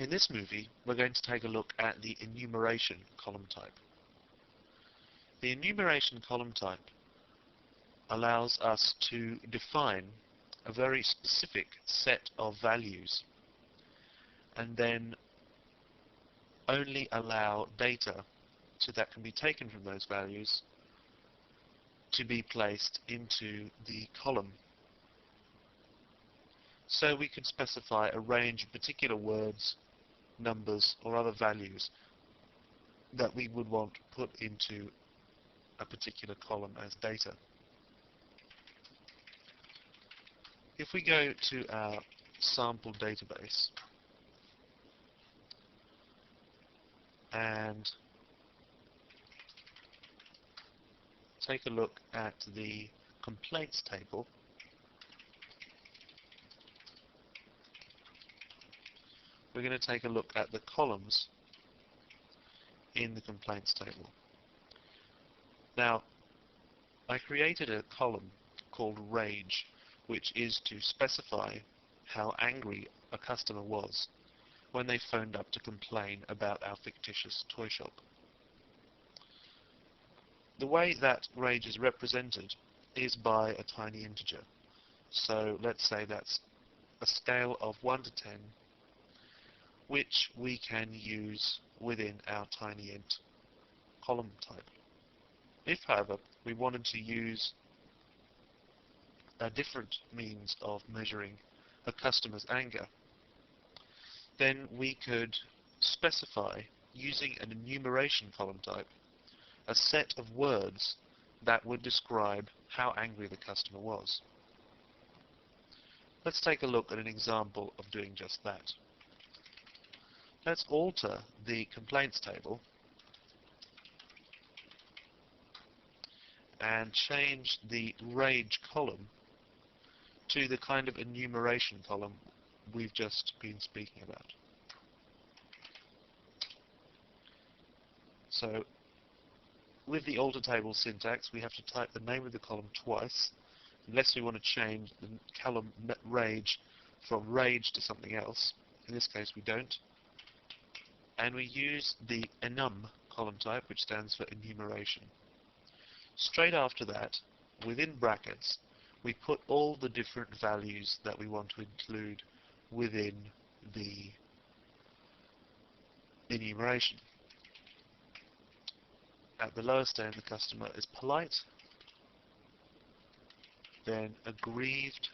In this movie, we're going to take a look at the enumeration column type. The enumeration column type allows us to define a very specific set of values and then only allow data that can be taken from those values to be placed into the column. So we can specify a range of particular words, numbers, or other values that we would want put into a particular column as data. If we go to our sample database and take a look at the complaints table, we're going to take a look at the columns in the complaints table. Now, I created a column called Rage, which is to specify how angry a customer was when they phoned up to complain about our fictitious toy shop. The way that Rage is represented is by a tiny integer. So let's say that's a scale of 1 to 10, which we can use within our tinyInt column type. If, however, we wanted to use a different means of measuring a customer's anger, then we could specify, using an enumeration column type, a set of words that would describe how angry the customer was. Let's take a look at an example of doing just that. Let's alter the complaints table and change the Rage column to the kind of enumeration column we've just been speaking about. So, with the alter table syntax, we have to type the name of the column twice, unless we want to change the column Rage from Rage to something else. In this case, we don't. And we use the enum column type, which stands for enumeration. Straight after that, within brackets, we put all the different values that we want to include within the enumeration. At the lowest end, the customer is polite, then aggrieved,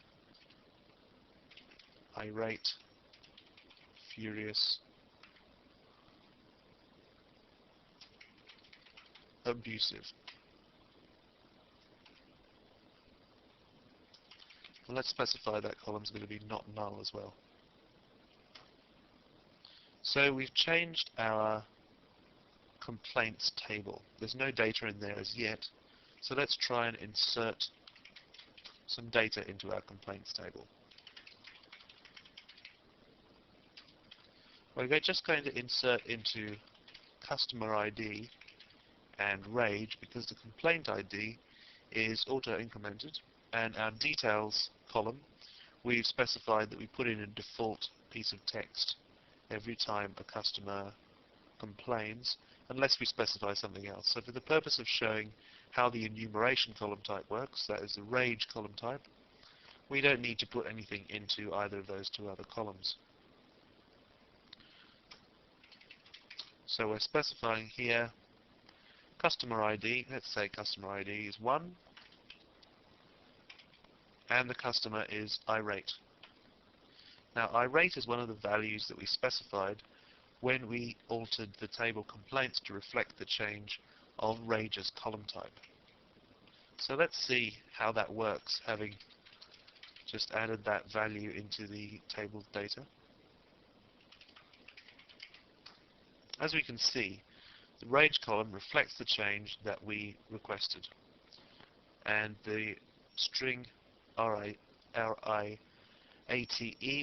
irate, furious, abusive. And let's specify that column is going to be not null as well. So we've changed our complaints table. There's no data in there as yet, so let's try and insert some data into our complaints table. We're just going to insert into customer ID and Rage because the complaint ID is auto-incremented, and our details column, we've specified that we put in a default piece of text every time a customer complains, unless we specify something else. So for the purpose of showing how the enumeration column type works, that is the Rage column type, we don't need to put anything into either of those two other columns. So we're specifying here customer ID, let's say customer ID is 1, and the customer is irate. Now irate is one of the values that we specified when we altered the table complaints to reflect the change of Rage's column type. So let's see how that works, having just added that value into the table data. As we can see, the Rage column reflects the change that we requested, and the string RIATE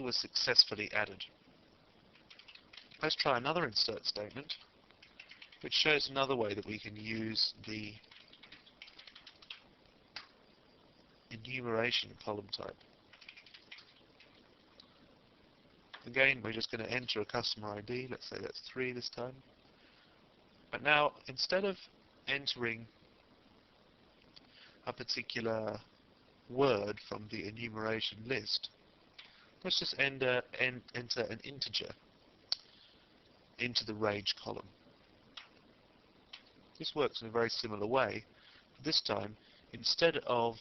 was successfully added. Let's try another insert statement, which shows another way that we can use the enumeration column type. Again, we're just going to enter a customer ID. Let's say that's 3 this time. But now, instead of entering a particular word from the enumeration list, let's just enter an integer into the range column. This works in a very similar way. This time, instead of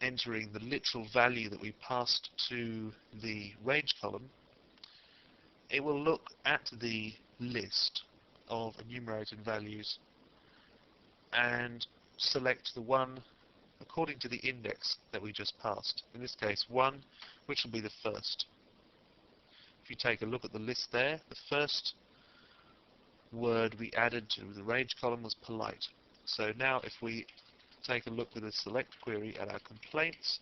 entering the literal value that we passed to the range column, it will look at the list of enumerated values and select the one according to the index that we just passed. In this case, 1, which will be the first. If you take a look at the list there, the first word we added to the range column was polite. So now if we take a look with a select query at our complaints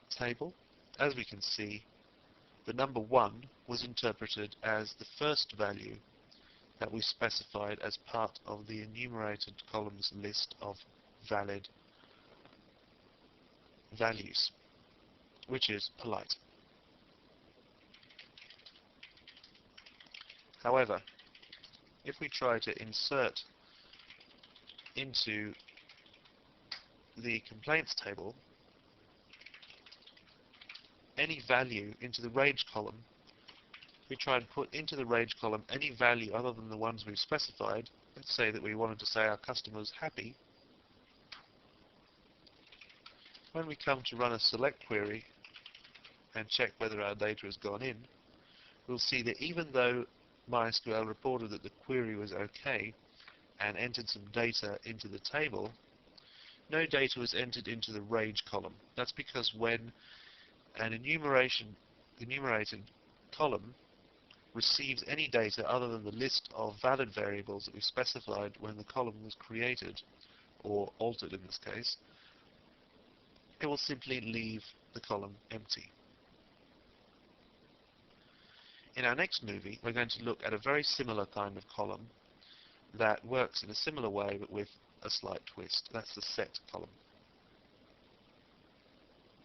table, as we can see, the number 1 was interpreted as the first value that we specified as part of the enumerated columns list of valid values, which is polite. However, if we try to insert into the complaints table any value into the range column, we try and put into the range column any value other than the ones we've specified. Let's say that we wanted to say our customer's happy. When we come to run a select query and check whether our data has gone in, we'll see that even though MySQL reported that the query was okay and entered some data into the table, no data was entered into the range column. That's because when an enumerated column receives any data other than the list of valid variables that we specified when the column was created, or altered in this case, it will simply leave the column empty. In our next movie, we're going to look at a very similar kind of column that works in a similar way but with a slight twist. That's the set column.